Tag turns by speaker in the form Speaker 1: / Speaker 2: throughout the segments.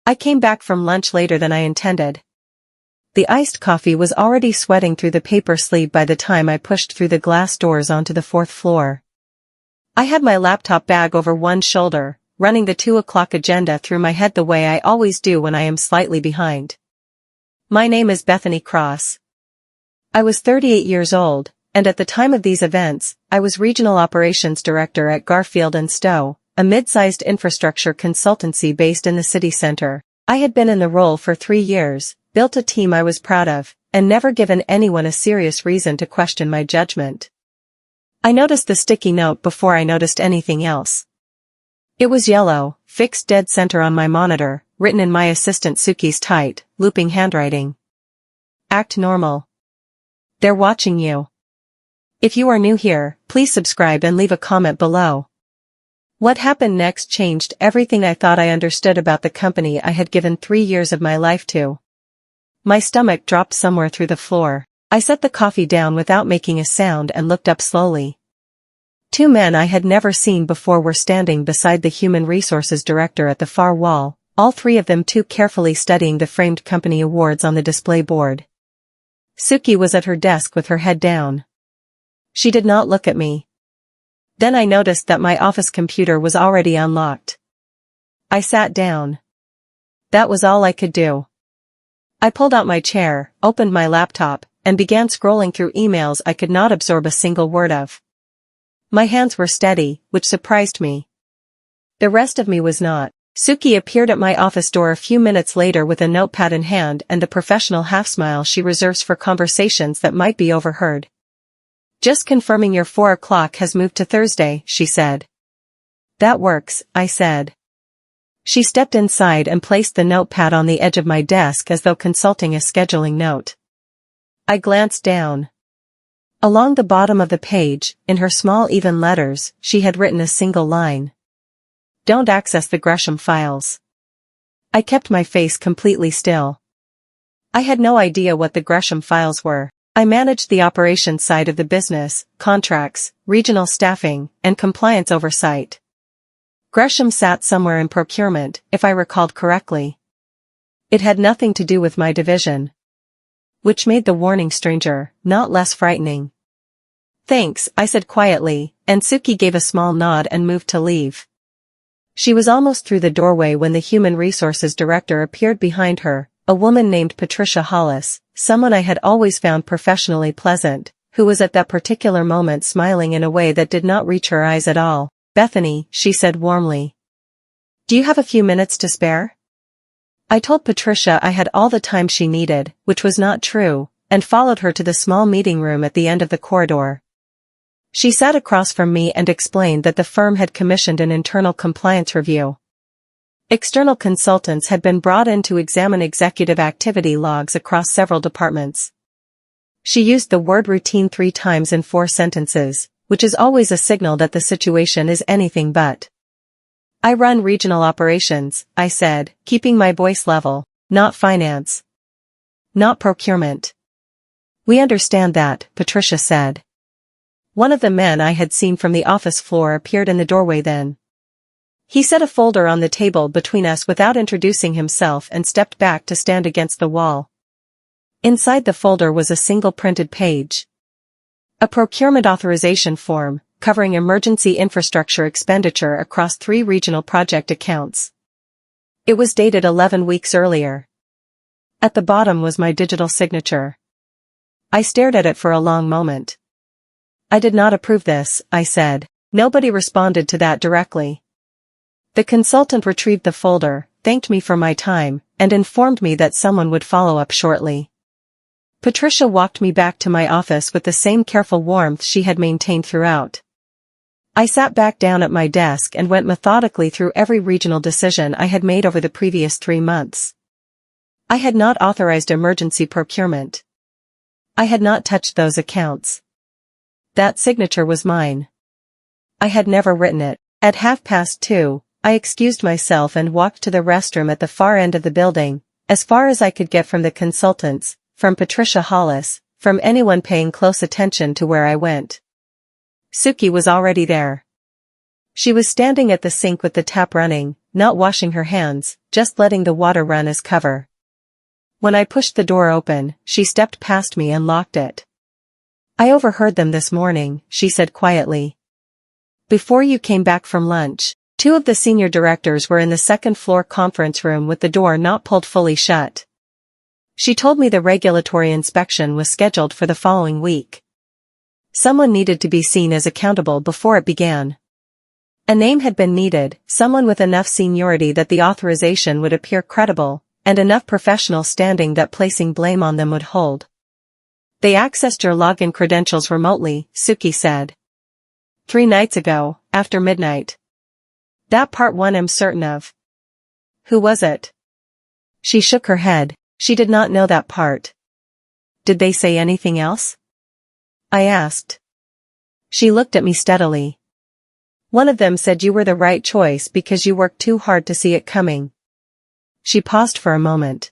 Speaker 1: I came back from lunch later than I intended. The iced coffee was already sweating through the paper sleeve by the time I pushed through the glass doors onto the 4th floor. I had my laptop bag over one shoulder, running the 2 o'clock agenda through my head the way I always do when I am slightly behind. My name is Bethany Cross. I was 38 years old, and at the time of these events, I was Regional Operations Director at Garfield & Stowe, a mid-sized infrastructure consultancy based in the city center. I had been in the role for 3 years, built a team I was proud of, and never given anyone a serious reason to question my judgment. I noticed the sticky note before I noticed anything else. It was yellow, fixed dead center on my monitor, written in my assistant Suki's tight, looping handwriting. Act normal. They're watching you. If you are new here, please subscribe and leave a comment below. What happened next changed everything I thought I understood about the company I had given 3 years of my life to. My stomach dropped somewhere through the floor. I set the coffee down without making a sound and looked up slowly. 2 men I had never seen before were standing beside the Human Resources Director at the far wall, all 3 of them too carefully studying the framed company awards on the display board. Suki was at her desk with her head down. She did not look at me. Then I noticed that my office computer was already unlocked. I sat down. That was all I could do. I pulled out my chair, opened my laptop, and began scrolling through emails I could not absorb a single word of. My hands were steady, which surprised me. The rest of me was not. Suki appeared at my office door a few minutes later with a notepad in hand and the professional half-smile she reserves for conversations that might be overheard. Just confirming your 4 o'clock has moved to Thursday, she said. That works, I said. She stepped inside and placed the notepad on the edge of my desk as though consulting a scheduling note. I glanced down. Along the bottom of the page, in her small even letters, she had written a single line. Don't access the Gresham files. I kept my face completely still. I had no idea what the Gresham files were. I managed the operations side of the business, contracts, regional staffing, and compliance oversight. Gresham sat somewhere in procurement, if I recalled correctly. It had nothing to do with my division. Which made the warning stranger, not less frightening. Thanks, I said quietly, and Suki gave a small nod and moved to leave. She was almost through the doorway when the Human Resources Director appeared behind her, a woman named Patricia Hollis, someone I had always found professionally pleasant, who was at that particular moment smiling in a way that did not reach her eyes at all. Bethany, she said warmly. Do you have a few minutes to spare? I told Patricia I had all the time she needed, which was not true, and followed her to the small meeting room at the end of the corridor. She sat across from me and explained that the firm had commissioned an internal compliance review. External consultants had been brought in to examine executive activity logs across several departments. She used the word routine 3 times in 4 sentences, which is always a signal that the situation is anything but. I run regional operations, I said, keeping my voice level, not finance. Not procurement. We understand that, Patricia said. One of the men I had seen from the office floor appeared in the doorway then. He set a folder on the table between us without introducing himself and stepped back to stand against the wall. Inside the folder was a single printed page. A procurement authorization form, covering emergency infrastructure expenditure across 3 regional project accounts. It was dated 11 weeks earlier. At the bottom was my digital signature. I stared at it for a long moment. I did not approve this, I said. Nobody responded to that directly. The consultant retrieved the folder, thanked me for my time, and informed me that someone would follow up shortly. Patricia walked me back to my office with the same careful warmth she had maintained throughout. I sat back down at my desk and went methodically through every regional decision I had made over the previous 3 months. I had not authorized emergency procurement. I had not touched those accounts. That signature was mine. I had never written it. At 2:30, I excused myself and walked to the restroom at the far end of the building, as far as I could get from the consultants, from Patricia Hollis, from anyone paying close attention to where I went. Suki was already there. She was standing at the sink with the tap running, not washing her hands, just letting the water run as cover. When I pushed the door open, she stepped past me and locked it. "I overheard them this morning," she said quietly. "Before you came back from lunch, two of the senior directors were in the second-floor conference room with the door not pulled fully shut. She told me the regulatory inspection was scheduled for the following week. Someone needed to be seen as accountable before it began. A name had been needed, someone with enough seniority that the authorization would appear credible, and enough professional standing that placing blame on them would hold. They accessed your login credentials remotely," Suki said. "3 nights ago, after midnight. That part one I'm certain of." "Who was it?" She shook her head. She did not know that part. "Did they say anything else?" I asked. She looked at me steadily. "One of them said you were the right choice because you worked too hard to see it coming." She paused for a moment.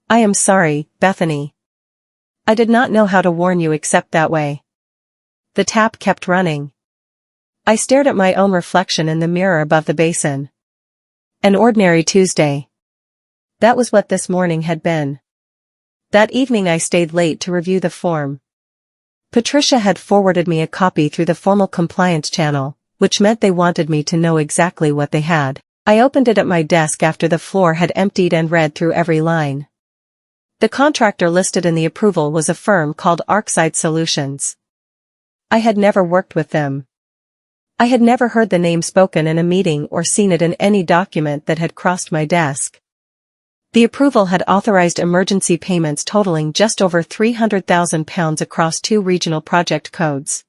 Speaker 1: "I am sorry, Bethany. I did not know how to warn you except that way." The tap kept running. I stared at my own reflection in the mirror above the basin. An ordinary Tuesday. That was what this morning had been. That evening I stayed late to review the form. Patricia had forwarded me a copy through the formal compliance channel, which meant they wanted me to know exactly what they had. I opened it at my desk after the floor had emptied and read through every line. The contractor listed in the approval was a firm called Arcside Solutions. I had never worked with them. I had never heard the name spoken in a meeting or seen it in any document that had crossed my desk. The approval had authorized emergency payments totaling just over £300,000 across 2 regional project codes.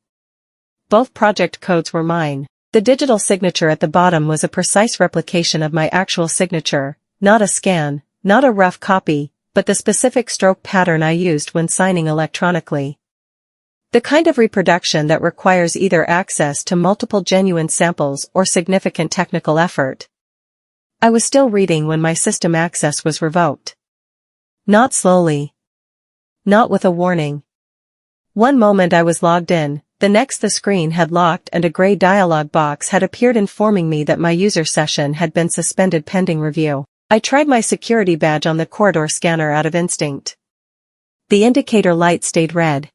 Speaker 1: Both project codes were mine. The digital signature at the bottom was a precise replication of my actual signature, not a scan, not a rough copy, but the specific stroke pattern I used when signing electronically. The kind of reproduction that requires either access to multiple genuine samples or significant technical effort. I was still reading when my system access was revoked. Not slowly. Not with a warning. One moment I was logged in, the next the screen had locked and a gray dialog box had appeared informing me that my user session had been suspended pending review. I tried my security badge on the corridor scanner out of instinct. The indicator light stayed red.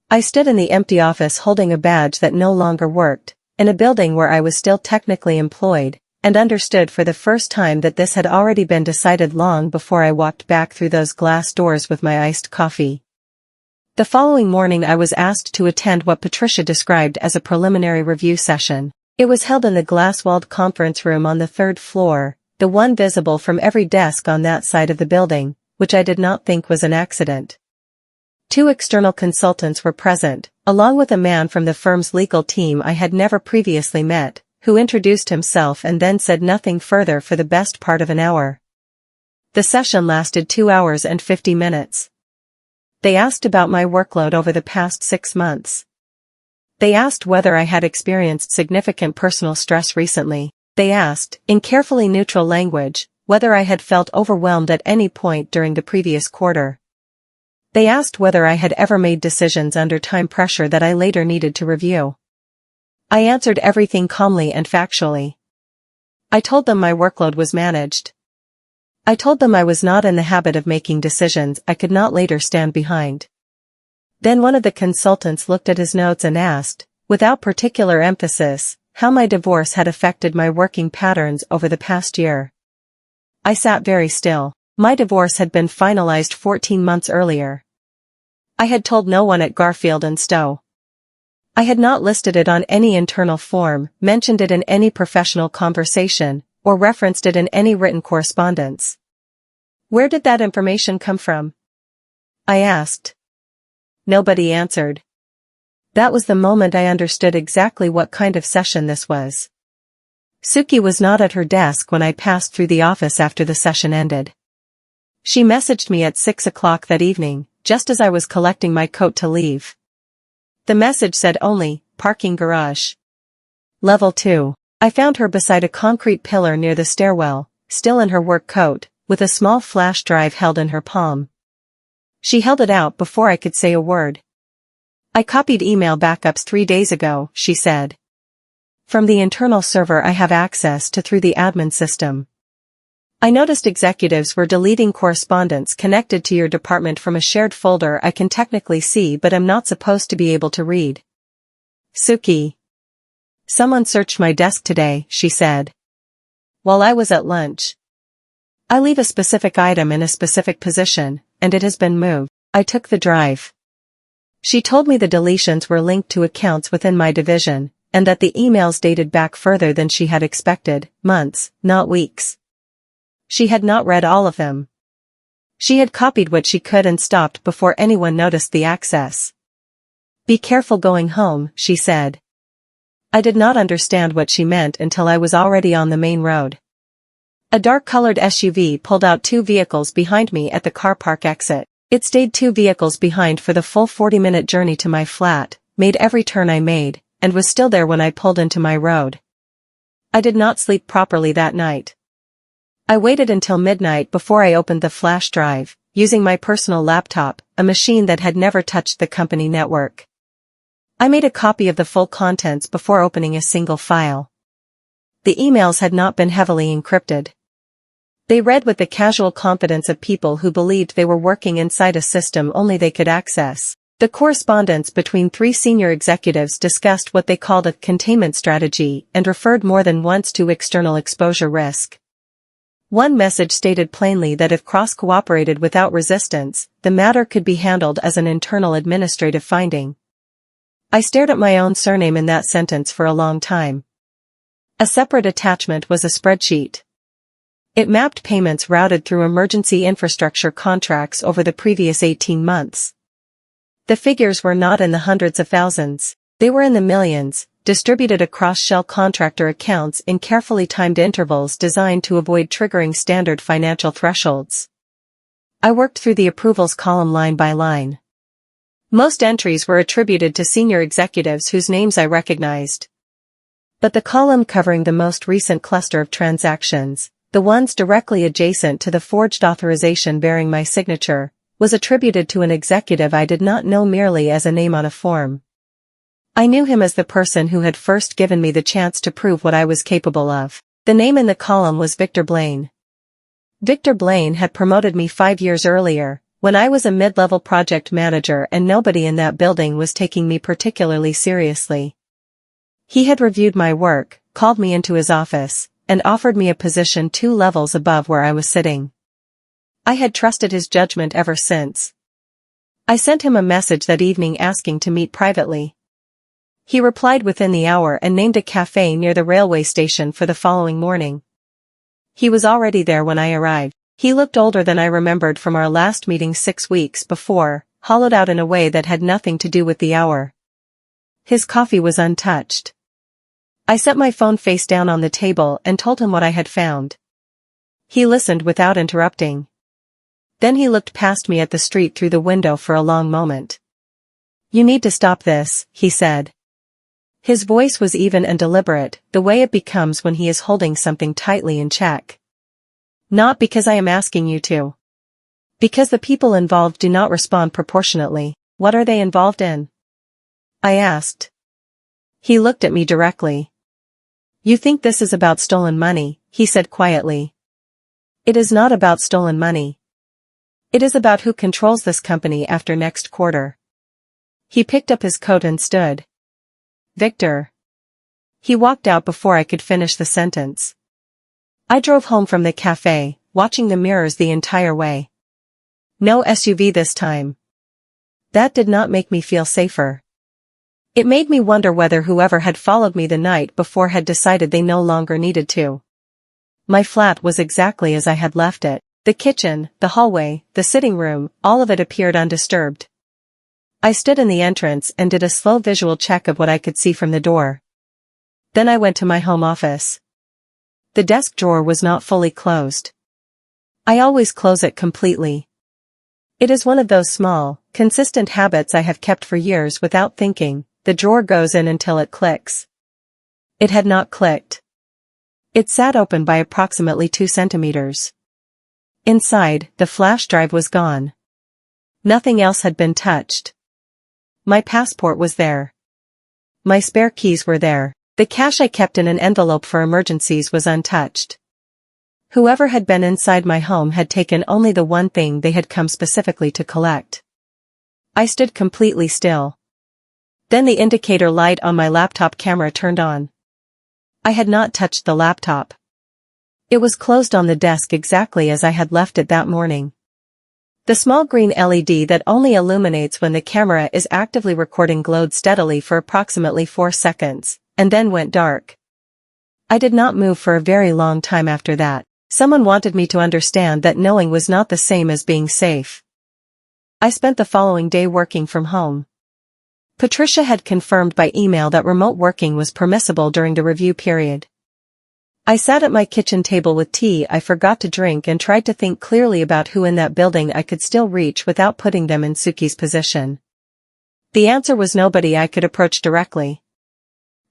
Speaker 1: I stood in the empty office holding a badge that no longer worked, in a building where I was still technically employed, and understood for the first time that this had already been decided long before I walked back through those glass doors with my iced coffee. The following morning I was asked to attend what Patricia described as a preliminary review session. It was held in the glass-walled conference room on the 3rd floor, the one visible from every desk on that side of the building, which I did not think was an accident. 2 external consultants were present, along with a man from the firm's legal team I had never previously met, who introduced himself and then said nothing further for the best part of an hour. The session lasted 2 hours and 50 minutes. They asked about my workload over the past 6 months. They asked whether I had experienced significant personal stress recently. They asked, in carefully neutral language, whether I had felt overwhelmed at any point during the previous quarter. They asked whether I had ever made decisions under time pressure that I later needed to review. I answered everything calmly and factually. I told them my workload was managed. I told them I was not in the habit of making decisions I could not later stand behind. Then one of the consultants looked at his notes and asked, without particular emphasis, how my divorce had affected my working patterns over the past year. I sat very still. My divorce had been finalized 14 months earlier. I had told no one at Garfield and Stowe. I had not listed it on any internal form, mentioned it in any professional conversation, or referenced it in any written correspondence. Where did that information come from? I asked. Nobody answered. That was the moment I understood exactly what kind of session this was. Suki was not at her desk when I passed through the office after the session ended. She messaged me at 6 o'clock that evening, just as I was collecting my coat to leave. The message said only, parking garage. Level 2. I found her beside a concrete pillar near the stairwell, still in her work coat, with a small flash drive held in her palm. She held it out before I could say a word. I copied email backups 3 days ago, she said. from the internal server I have access to through the admin system. I noticed executives were deleting correspondence connected to your department from a shared folder I can technically see but am not supposed to be able to read. Suki. Someone searched my desk today, she said. While I was at lunch. I leave a specific item in a specific position, and it has been moved. I took the drive. She told me the deletions were linked to accounts within my division, and that the emails dated back further than she had expected, months, not weeks. She had not read all of them. She had copied what she could and stopped before anyone noticed the access. Be careful going home, she said. I did not understand what she meant until I was already on the main road. A dark-colored SUV pulled out 2 vehicles behind me at the car park exit. It stayed 2 vehicles behind for the full 40-minute journey to my flat, made every turn I made, and was still there when I pulled into my road. I did not sleep properly that night. I waited until midnight before I opened the flash drive, using my personal laptop, a machine that had never touched the company network. I made a copy of the full contents before opening a single file. The emails had not been heavily encrypted. They read with the casual confidence of people who believed they were working inside a system only they could access. The correspondence between 3 senior executives discussed what they called a containment strategy and referred more than once to external exposure risk. One message stated plainly that if Cross cooperated without resistance, the matter could be handled as an internal administrative finding. I stared at my own surname in that sentence for a long time. A separate attachment was a spreadsheet. It mapped payments routed through emergency infrastructure contracts over the previous 18 months. The figures were not in the hundreds of thousands, they were in the millions, distributed across shell contractor accounts in carefully timed intervals designed to avoid triggering standard financial thresholds. I worked through the approvals column line by line. Most entries were attributed to senior executives whose names I recognized. But the column covering the most recent cluster of transactions, the ones directly adjacent to the forged authorization bearing my signature, was attributed to an executive I did not know merely as a name on a form. I knew him as the person who had first given me the chance to prove what I was capable of. The name in the column was Victor Blaine. Victor Blaine had promoted me 5 years earlier, when I was a mid-level project manager and nobody in that building was taking me particularly seriously. He had reviewed my work, called me into his office, and offered me a position 2 levels above where I was sitting. I had trusted his judgment ever since. I sent him a message that evening asking to meet privately. He replied within the hour and named a cafe near the railway station for the following morning. He was already there when I arrived. He looked older than I remembered from our last meeting 6 weeks before, hollowed out in a way that had nothing to do with the hour. His coffee was untouched. I set my phone face down on the table and told him what I had found. He listened without interrupting. Then he looked past me at the street through the window for a long moment. You need to stop this, he said. His voice was even and deliberate, the way it becomes when he is holding something tightly in check. Not because I am asking you to. Because the people involved do not respond proportionately. What are they involved in? I asked. He looked at me directly. You think this is about stolen money, he said quietly. It is not about stolen money. It is about who controls this company after next quarter. He picked up his coat and stood. Victor. He walked out before I could finish the sentence. I drove home from the cafe, watching the mirrors the entire way. No SUV this time. That did not make me feel safer. It made me wonder whether whoever had followed me the night before had decided they no longer needed to. My flat was exactly as I had left it. The kitchen, the hallway, the sitting room, all of it appeared undisturbed. I stood in the entrance and did a slow visual check of what I could see from the door. Then I went to my home office. The desk drawer was not fully closed. I always close it completely. It is one of those small, consistent habits I have kept for years without thinking. The drawer goes in until it clicks. It had not clicked. It sat open by approximately 2 centimeters. Inside, the flash drive was gone. Nothing else had been touched. My passport was there. My spare keys were there. The cash I kept in an envelope for emergencies was untouched. Whoever had been inside my home had taken only the one thing they had come specifically to collect. I stood completely still. Then the indicator light on my laptop camera turned on. I had not touched the laptop. It was closed on the desk exactly as I had left it that morning. The small green LED that only illuminates when the camera is actively recording glowed steadily for approximately 4 seconds, and then went dark. I did not move for a very long time after that. Someone wanted me to understand that knowing was not the same as being safe. I spent the following day working from home. Patricia had confirmed by email that remote working was permissible during the review period. I sat at my kitchen table with tea I forgot to drink and tried to think clearly about who in that building I could still reach without putting them in Suki's position. The answer was nobody I could approach directly.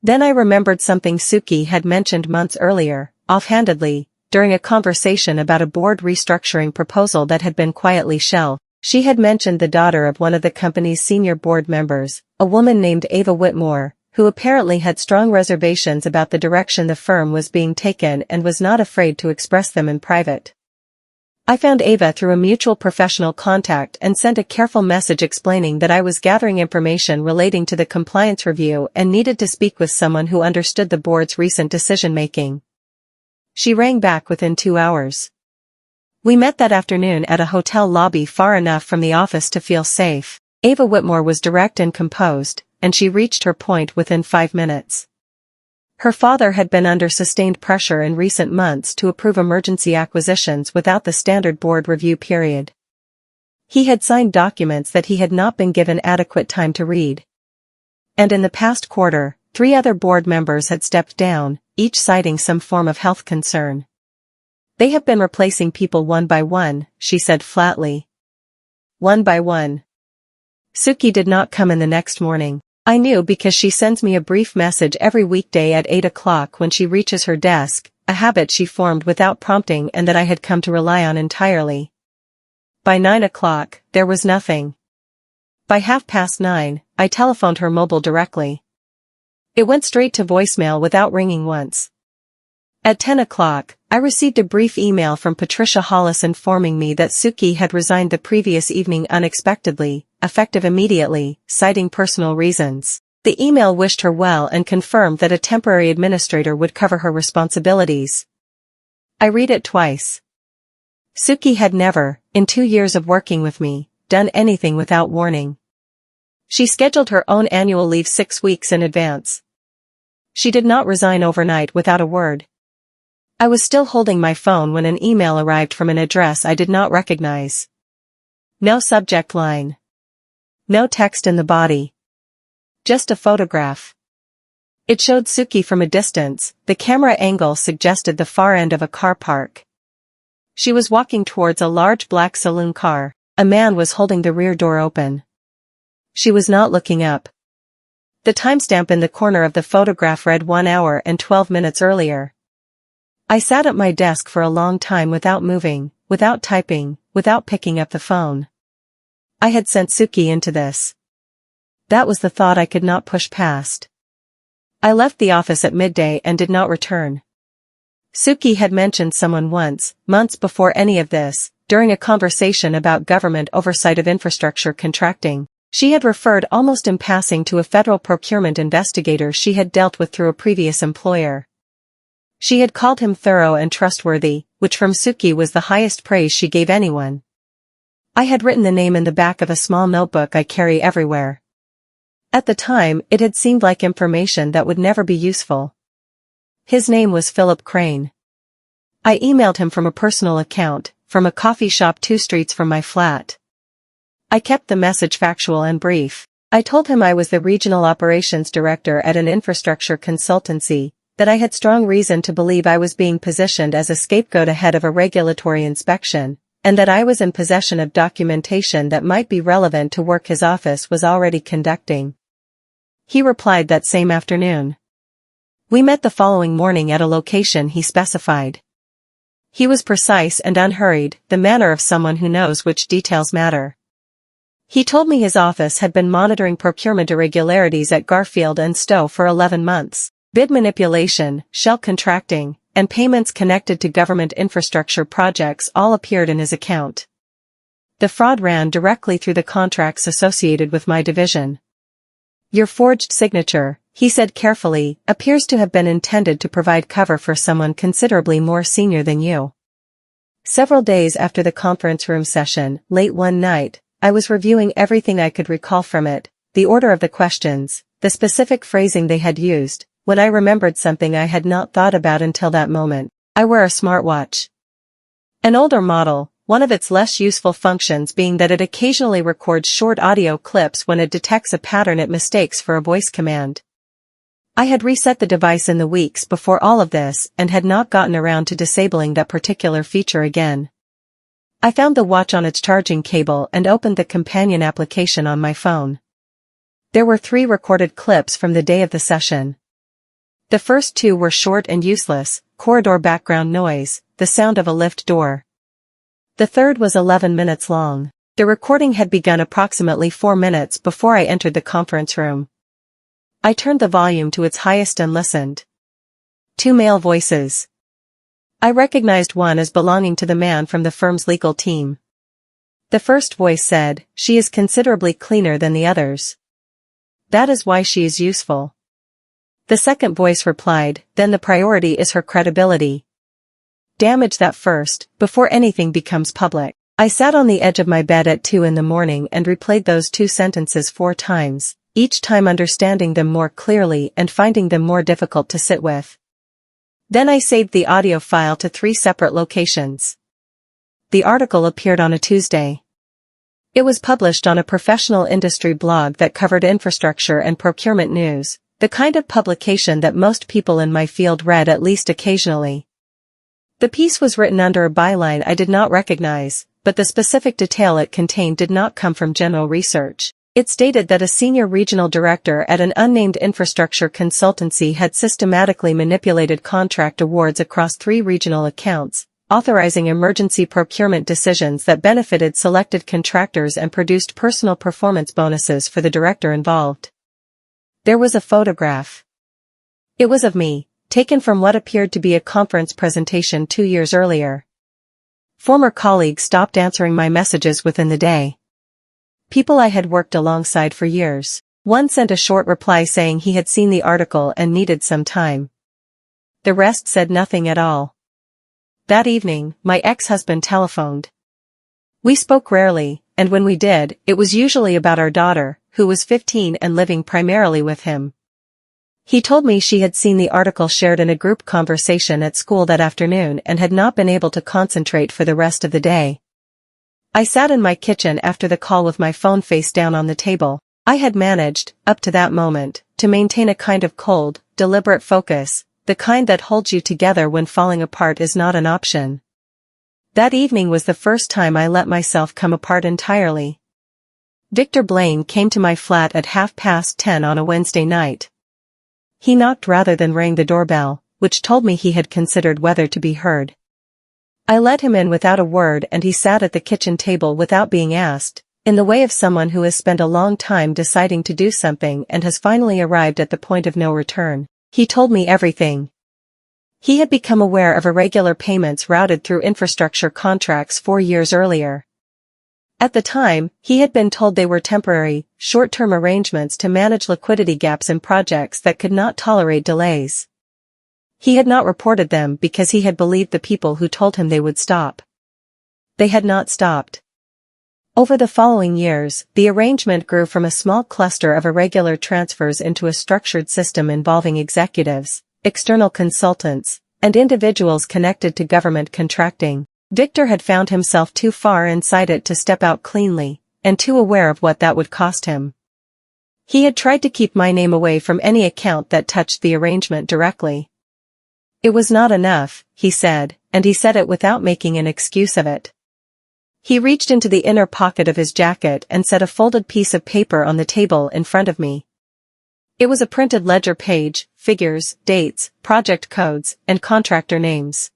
Speaker 1: Then I remembered something Suki had mentioned months earlier, offhandedly, during a conversation about a board restructuring proposal that had been quietly shelved. She had mentioned the daughter of one of the company's senior board members, a woman named Ava Whitmore, who apparently had strong reservations about the direction the firm was being taken and was not afraid to express them in private. I found Ava through a mutual professional contact and sent a careful message explaining that I was gathering information relating to the compliance review and needed to speak with someone who understood the board's recent decision-making. She rang back within 2 hours. We met that afternoon at a hotel lobby far enough from the office to feel safe. Ava Whitmore was direct and composed, and she reached her point within 5 minutes. Her father had been under sustained pressure in recent months to approve emergency acquisitions without the standard board review period. He had signed documents that he had not been given adequate time to read. And in the past quarter, 3 other board members had stepped down, each citing some form of health concern. They have been replacing people one by one, she said flatly. One by one. Suki did not come in the next morning. I knew because she sends me a brief message every weekday at 8 o'clock when she reaches her desk, a habit she formed without prompting and that I had come to rely on entirely. By 9 o'clock, there was nothing. By 9:30, I telephoned her mobile directly. It went straight to voicemail without ringing once. At 10 o'clock, I received a brief email from Patricia Hollis informing me that Suki had resigned the previous evening unexpectedly, effective immediately, citing personal reasons. The email wished her well and confirmed that a temporary administrator would cover her responsibilities. I read it twice. Suki had never, in 2 years of working with me, done anything without warning. She scheduled her own annual leave 6 weeks in advance. She did not resign overnight without a word. I was still holding my phone when an email arrived from an address I did not recognize. No subject line. No text in the body. Just a photograph. It showed Suki from a distance. The camera angle suggested the far end of a car park. She was walking towards a large black saloon car. A man was holding the rear door open. She was not looking up. The timestamp in the corner of the photograph read 1 hour and 12 minutes earlier. I sat at my desk for a long time without moving, without typing, without picking up the phone. I had sent Suki into this. That was the thought I could not push past. I left the office at midday and did not return. Suki had mentioned someone once, months before any of this, during a conversation about government oversight of infrastructure contracting. She had referred almost in passing to a federal procurement investigator she had dealt with through a previous employer. She had called him thorough and trustworthy, which from Suki was the highest praise she gave anyone. I had written the name in the back of a small notebook I carry everywhere. At the time, it had seemed like information that would never be useful. His name was Philip Crane. I emailed him from a personal account, from a coffee shop 2 streets from my flat. I kept the message factual and brief. I told him I was the regional operations director at an infrastructure consultancy, that I had strong reason to believe I was being positioned as a scapegoat ahead of a regulatory inspection, and that I was in possession of documentation that might be relevant to work his office was already conducting. He replied that same afternoon. We met the following morning at a location he specified. He was precise and unhurried, the manner of someone who knows which details matter. He told me his office had been monitoring procurement irregularities at Garfield and Stowe for 11 months. bid manipulation, shell contracting, and payments connected to government infrastructure projects all appeared in his account. The fraud ran directly through the contracts associated with my division. Your forged signature, he said carefully, appears to have been intended to provide cover for someone considerably more senior than you. Several days after the conference room session, late one night, I was reviewing everything I could recall from it, the order of the questions, the specific phrasing they had used, when I remembered something I had not thought about until that moment. I wear a smartwatch. An older model, one of its less useful functions being that it occasionally records short audio clips when it detects a pattern it mistakes for a voice command. I had reset the device in the weeks before all of this and had not gotten around to disabling that particular feature again. I found the watch on its charging cable and opened the companion application on my phone. There were 3 recorded clips from the day of the session. The first 2 were short and useless, corridor background noise, the sound of a lift door. The third was 11 minutes long. The recording had begun approximately 4 minutes before I entered the conference room. I turned the volume to its highest and listened. 2 male voices. I recognized one as belonging to the man from the firm's legal team. The first voice said, "She is considerably cleaner than the others. That is why she is useful." The second voice replied, "Then the priority is her credibility. Damage that first, before anything becomes public." I sat on the edge of my bed at 2 in the morning and replayed those 2 sentences 4 times, each time understanding them more clearly and finding them more difficult to sit with. Then I saved the audio file to 3 separate locations. The article appeared on a Tuesday. It was published on a professional industry blog that covered infrastructure and procurement news, the kind of publication that most people in my field read at least occasionally. The piece was written under a byline I did not recognize, but the specific detail it contained did not come from general research. It stated that a senior regional director at an unnamed infrastructure consultancy had systematically manipulated contract awards across 3 regional accounts, authorizing emergency procurement decisions that benefited selected contractors and produced personal performance bonuses for the director involved. There was a photograph. It was of me, taken from what appeared to be a conference presentation 2 years earlier. Former colleagues stopped answering my messages within the day. People I had worked alongside for years. One sent a short reply saying he had seen the article and needed some time. The rest said nothing at all. That evening, my ex-husband telephoned. We spoke rarely, and when we did, it was usually about our daughter, who was 15 and living primarily with him. He told me she had seen the article shared in a group conversation at school that afternoon and had not been able to concentrate for the rest of the day. I sat in my kitchen after the call with my phone face down on the table. I had managed, up to that moment, to maintain a kind of cold, deliberate focus, the kind that holds you together when falling apart is not an option. That evening was the first time I let myself come apart entirely. Victor Blaine came to my flat at 10:30 on a Wednesday night. He knocked rather than rang the doorbell, which told me he had considered whether to be heard. I let him in without a word and he sat at the kitchen table without being asked, in the way of someone who has spent a long time deciding to do something and has finally arrived at the point of no return. He told me everything. He had become aware of irregular payments routed through infrastructure contracts 4 years earlier. At the time, he had been told they were temporary, short-term arrangements to manage liquidity gaps in projects that could not tolerate delays. He had not reported them because he had believed the people who told him they would stop. They had not stopped. Over the following years, the arrangement grew from a small cluster of irregular transfers into a structured system involving executives, external consultants, and individuals connected to government contracting. Victor had found himself too far inside it to step out cleanly, and too aware of what that would cost him. He had tried to keep my name away from any account that touched the arrangement directly. It was not enough, he said, and he said it without making an excuse of it. He reached into the inner pocket of his jacket and set a folded piece of paper on the table in front of me. It was a printed ledger page, figures, dates, project codes, and contractor names.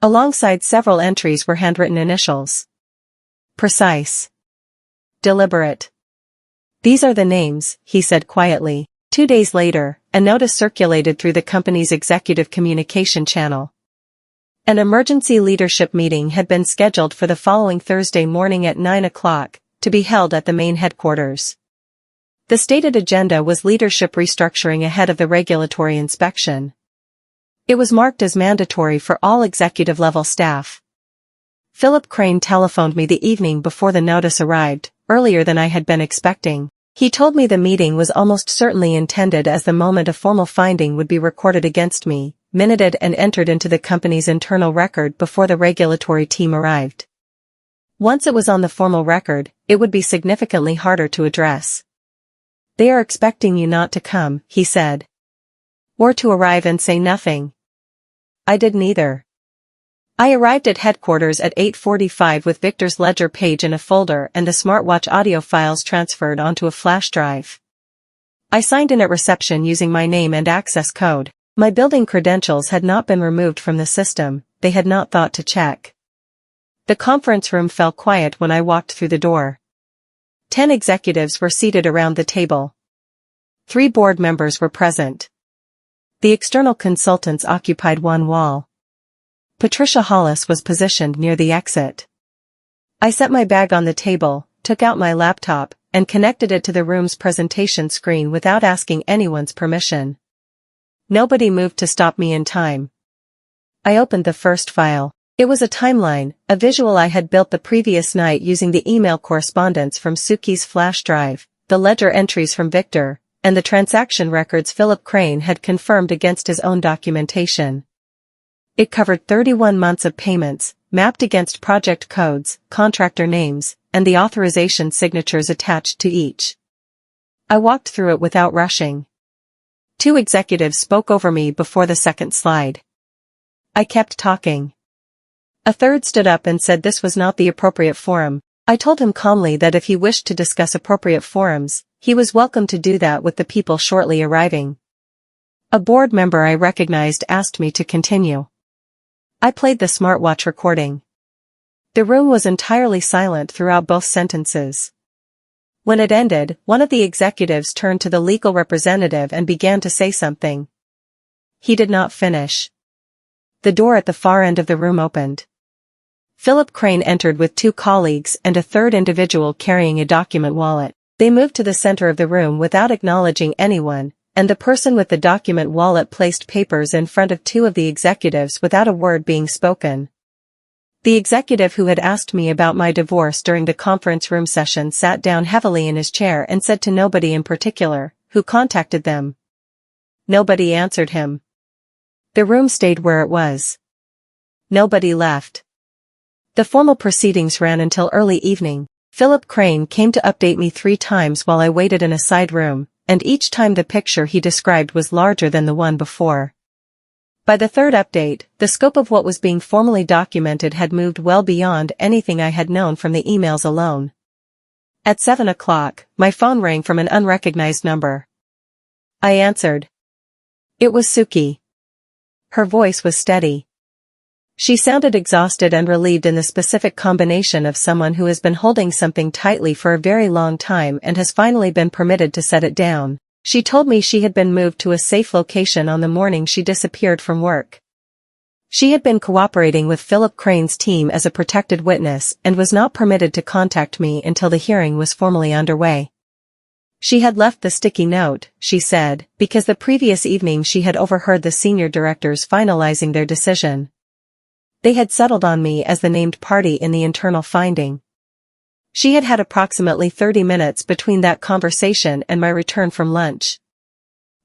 Speaker 1: Alongside several entries were handwritten initials. Precise. Deliberate. These are the names, he said quietly. 2 days later, a notice circulated through the company's executive communication channel. An emergency leadership meeting had been scheduled for the following Thursday morning at 9 o'clock, to be held at the main headquarters. The stated agenda was leadership restructuring ahead of the regulatory inspection. It was marked as mandatory for all executive-level staff. Philip Crane telephoned me the evening before the notice arrived, earlier than I had been expecting. He told me the meeting was almost certainly intended as the moment a formal finding would be recorded against me, minuted and entered into the company's internal record before the regulatory team arrived. Once it was on the formal record, it would be significantly harder to address. "They are expecting you not to come," he said. "Or to arrive and say nothing." I did neither. I arrived at headquarters at 8:45 with Victor's ledger page in a folder and the smartwatch audio files transferred onto a flash drive. I signed in at reception using my name and access code. My building credentials had not been removed from the system, they had not thought to check. The conference room fell quiet when I walked through the door. 10 executives were seated around the table. 3 board members were present. The external consultants occupied one wall. Patricia Hollis was positioned near the exit. I set my bag on the table, took out my laptop, and connected it to the room's presentation screen without asking anyone's permission. Nobody moved to stop me in time. I opened the first file. It was a timeline, a visual I had built the previous night using the email correspondence from Suki's flash drive, the ledger entries from Victor, and the transaction records Philip Crane had confirmed against his own documentation. It covered 31 months of payments, mapped against project codes, contractor names, and the authorization signatures attached to each. I walked through it without rushing. 2 executives spoke over me before the second slide. I kept talking. A third stood up and said this was not the appropriate forum. I told him calmly that if he wished to discuss appropriate forums, he was welcome to do that with the people shortly arriving. A board member I recognized asked me to continue. I played the smartwatch recording. The room was entirely silent throughout both sentences. When it ended, one of the executives turned to the legal representative and began to say something. He did not finish. The door at the far end of the room opened. Philip Crane entered with 2 colleagues and a third individual carrying a document wallet. They moved to the center of the room without acknowledging anyone, and the person with the document wallet placed papers in front of 2 of the executives without a word being spoken. The executive who had asked me about my divorce during the conference room session sat down heavily in his chair and said to nobody in particular, who contacted them. Nobody answered him. The room stayed where it was. Nobody left. The formal proceedings ran until early evening. Philip Crane came to update me 3 times while I waited in a side room, and each time the picture he described was larger than the one before. By the third update, the scope of what was being formally documented had moved well beyond anything I had known from the emails alone. At 7 o'clock, my phone rang from an unrecognized number. I answered. It was Suki. Her voice was steady. She sounded exhausted and relieved in the specific combination of someone who has been holding something tightly for a very long time and has finally been permitted to set it down. She told me she had been moved to a safe location on the morning she disappeared from work. She had been cooperating with Philip Crane's team as a protected witness and was not permitted to contact me until the hearing was formally underway. She had left the sticky note, she said, because the previous evening she had overheard the senior directors finalizing their decision. They had settled on me as the named party in the internal finding. She had had approximately 30 minutes between that conversation and my return from lunch.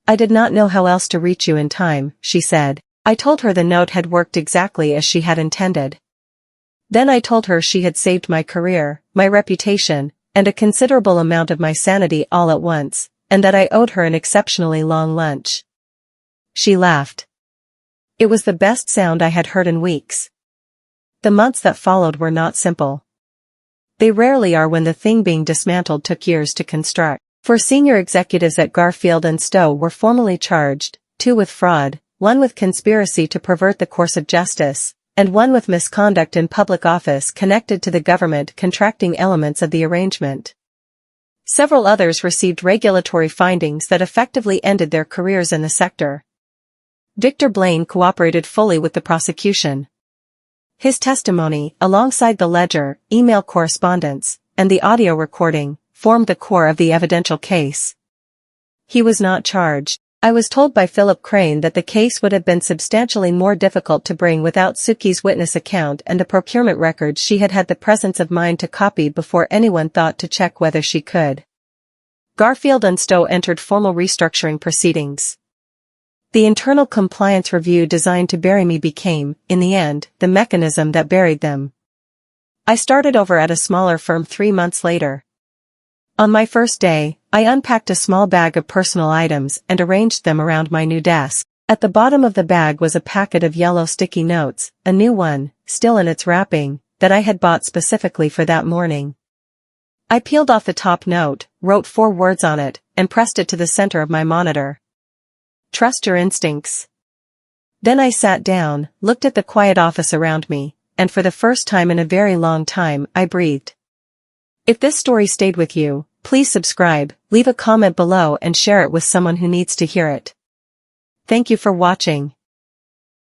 Speaker 1: I did not know how else to reach you in time, she said. I told her the note had worked exactly as she had intended. Then I told her she had saved my career, my reputation, and a considerable amount of my sanity all at once, and that I owed her an exceptionally long lunch. She laughed. It was the best sound I had heard in weeks. The months that followed were not simple. They rarely are when the thing being dismantled took years to construct. 4 senior executives at Garfield and Stowe were formally charged, 2 with fraud, 1 with conspiracy to pervert the course of justice, and 1 with misconduct in public office connected to the government contracting elements of the arrangement. Several others received regulatory findings that effectively ended their careers in the sector. Victor Blaine cooperated fully with the prosecution. His testimony, alongside the ledger, email correspondence, and the audio recording, formed the core of the evidential case. He was not charged. I was told by Philip Crane that the case would have been substantially more difficult to bring without Suki's witness account and the procurement records she had had the presence of mind to copy before anyone thought to check whether she could. Garfield and Stowe entered formal restructuring proceedings. The internal compliance review designed to bury me became, in the end, the mechanism that buried them. I started over at a smaller firm 3 months later. On my first day, I unpacked a small bag of personal items and arranged them around my new desk. At the bottom of the bag was a packet of yellow sticky notes, a new one, still in its wrapping, that I had bought specifically for that morning. I peeled off the top note, wrote 4 words on it, and pressed it to the center of my monitor. Trust your instincts. Then I sat down, looked at the quiet office around me, and for the first time in a very long time, I breathed. If this story stayed with you, please subscribe, leave a comment below and share it with someone who needs to hear it. Thank you for watching.